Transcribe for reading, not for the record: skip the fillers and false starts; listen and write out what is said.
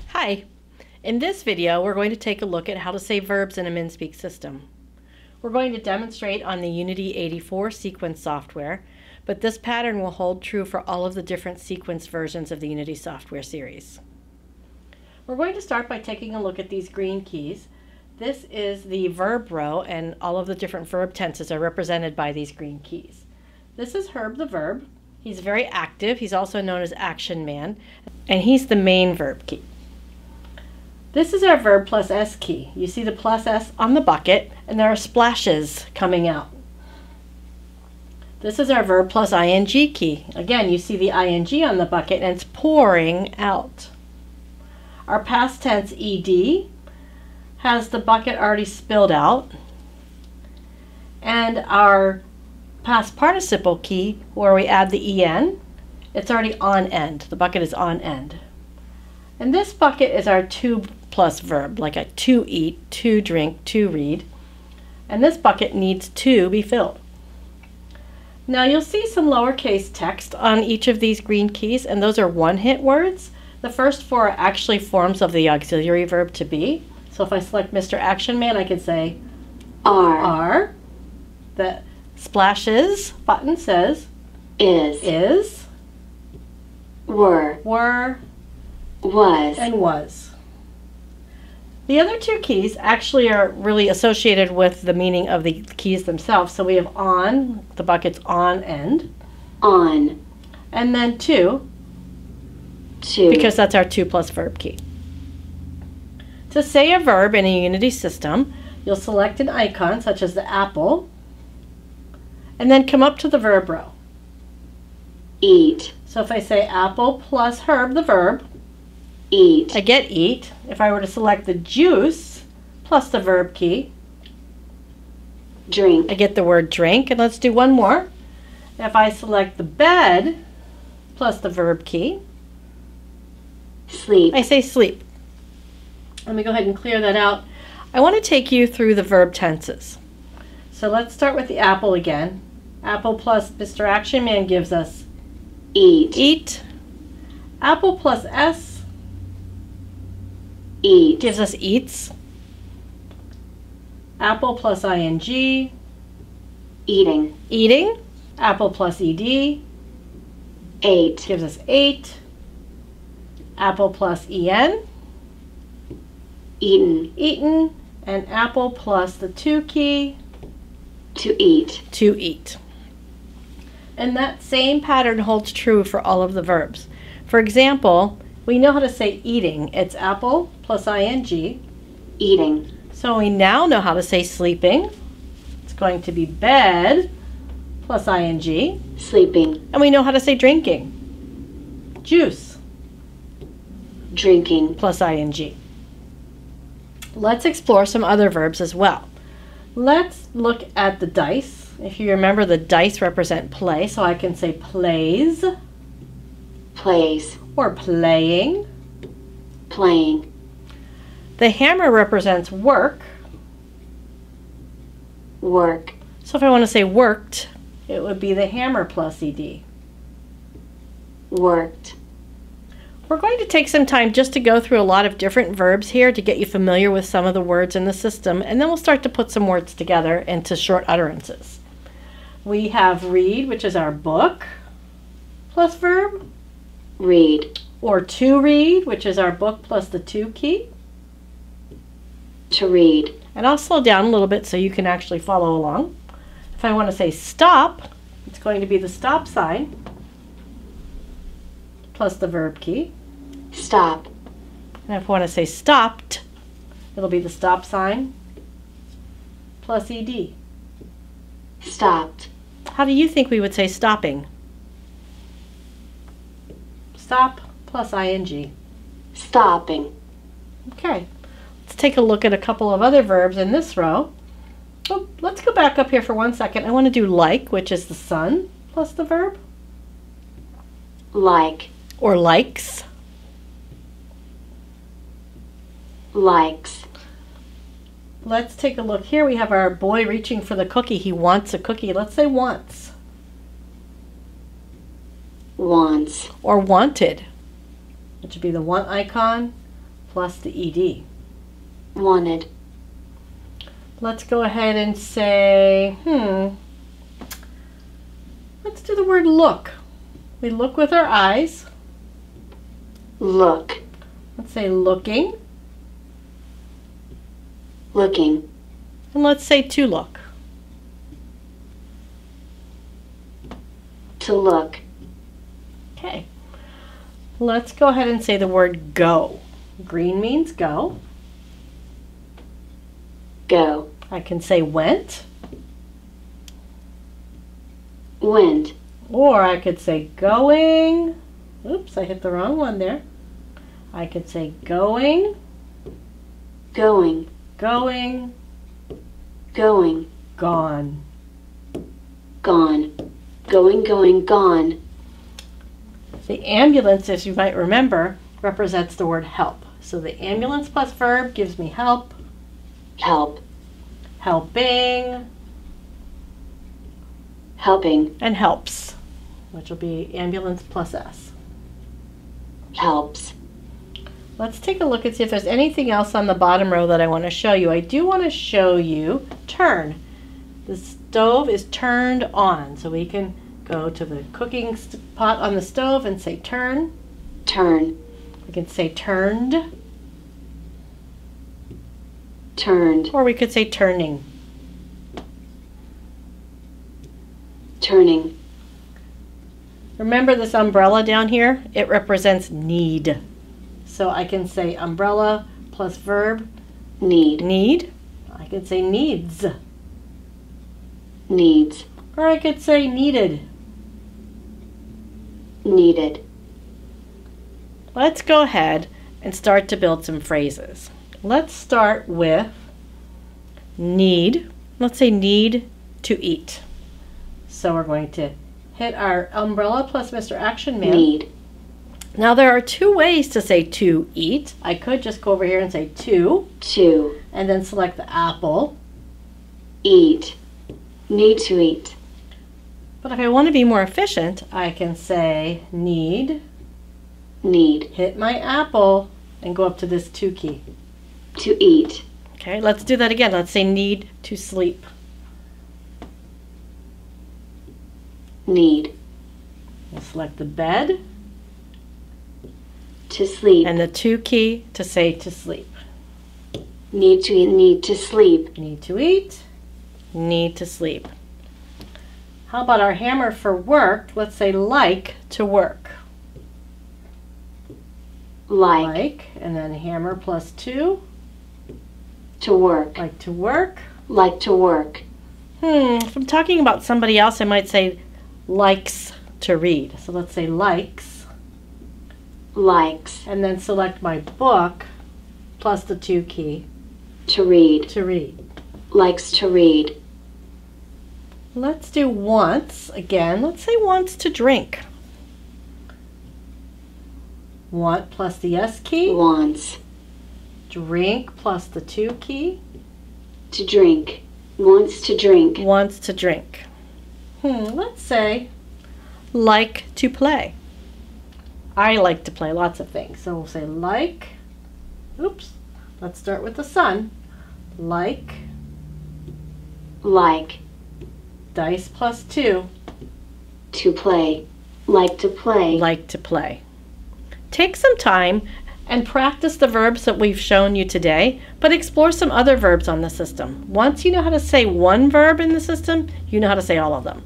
Hi! In this video, we're going to take a look at how to say verbs in a Minspeak system. We're going to demonstrate on the Unity 84 sequence software, but this pattern will hold true for all of the different sequence versions of the Unity software series. We're going to start by taking a look at these green keys. This is the verb row, and all of the different verb tenses are represented by these green keys. This is Herb the verb. He's very active. He's also known as Action Man, and he's the main verb key. This is our verb plus S key. You see the plus S on the bucket, and there are splashes coming out. This is our verb plus ing key. Again, you see the ing on the bucket, and it's pouring out. Our past tense ed has the bucket already spilled out. And our past participle key, where we add the en, it's already on end. The bucket is on end. And this bucket is our to plus verb, like a to eat, to drink, to read. And this bucket needs to be filled. Now you'll see some lowercase text on each of these green keys, and those are one-hit words. The first four are actually forms of the auxiliary verb to be. So if I select Mr. Action Man, I could say are. The splashes button says is, were, was, and was. The other two keys actually are really associated with the meaning of the keys themselves. So we have on, the bucket's on end. on, And then to, because that's our to plus verb key. To say a verb in a Unity system, you'll select an icon such as the apple, and then come up to the verb row. eat, So if I say apple plus Herb, the verb, eat, I get eat. If I were to select the juice plus the verb key, drink, I get the word drink. And let's do one more. If I select the bed plus the verb key, sleep, I say sleep. Let me go ahead and clear that out. I want to take you through the verb tenses. So let's start with the apple again. Apple plus Mr. Action Man gives us eat, eat. Apple plus S eat, gives us eats. Apple plus ing, eating, eating. Apple plus ed ate, gives us ate. Apple plus en, eaten, eaten. And apple plus the to key, to eat, to eat. And that same pattern holds true for all of the verbs. For example, we know how to say eating. It's apple plus ing. eating, So we now know how to say sleeping. It's going to be bed plus ing. sleeping, And we know how to say drinking. Juice drinking, plus ing. Let's explore some other verbs as well. Let's look at the dice. If you remember, the dice represent play, so I can say plays plays, or playing. playing, The hammer represents work, work, so if I want to say worked, it would be the hammer plus ed. worked. We're going to take some time just to go through a lot of different verbs here to get you familiar with some of the words in the system, and then we'll start to put some words together into short utterances. We have read, which is our book, plus verb, read, or to read, which is our book plus the to key. to read, And I'll slow down a little bit so you can actually follow along. If I want to say stop, it's going to be the stop sign plus the verb key. stop, And if I want to say stopped, it'll be the stop sign plus ed. stopped, How do you think we would say stopping? Stop plus ing. stopping, Okay, let's take a look at a couple of other verbs in this row. Oh, let's go back up here for 1 second. I want to do like, which is the sun plus the verb, like, or likes. likes, Let's take a look here. We have our boy reaching for the cookie. He wants a cookie. Let's say wants. wants, Or wanted, which would be the want icon plus the ed. Wanted. Let's go ahead and say, let's do the word look. We look with our eyes. Look. Let's say looking. Looking. And let's say to look. To look. Okay. Let's go ahead and say the word go. Green means go. Go. I can say went. Went. Or I could say going. Oops, I hit the wrong one there. I could say going. Going. Going. Going. Gone. Gone. Going, going, gone. The ambulance, as you might remember, represents the word help. So the ambulance plus verb gives me help. Help. Helping. Helping. And helps, which will be ambulance plus S. Helps. Let's take a look and see if there's anything else on the bottom row that I want to show you. I do want to show you turn. The stove is turned on, so we can go to the cooking pot on the stove and say turn. Turn. We can say turned. Turned. Or we could say turning. Turning. Remember this umbrella down here? It represents need. So I can say umbrella plus verb. Need. Need. I could say needs. Needs. Or I could say needed. Needed. Let's go ahead and start to build some phrases. Let's start with need. Let's say need to eat. So we're going to hit our umbrella plus Mr. Action Man. Need. Now there are two ways to say to eat. I could just go over here and say to. To. And then select the apple. Eat. Need to eat. But if I want to be more efficient, I can say need. Need. Hit my apple and go up to this to key. To eat. Okay, let's do that again. Let's say need to sleep. Need. We'll select the bed. To sleep. And the to key to say to sleep. Need to eat. Need to sleep. Need to eat. Need to sleep. How about our hammer for work? Let's say like to work. Like. And then hammer plus to. To work. Like to work. Like to work. If I'm talking about somebody else, I might say likes to read. So let's say likes. Likes. And then select my book plus the to key. To read. To read. Likes to read. Let's do wants again. Let's say wants to drink. Want plus the S key. Wants. Drink plus the to key. To drink. Wants to drink. Wants to drink. Let's say like to play. I like to play lots of things. So we'll say like. Oops. Let's start with the sun. Like. Like. Dice plus to. To play. Like to play. Like to play. Take some time and practice the verbs that we've shown you today, but explore some other verbs on the system. Once you know how to say one verb in the system, you know how to say all of them.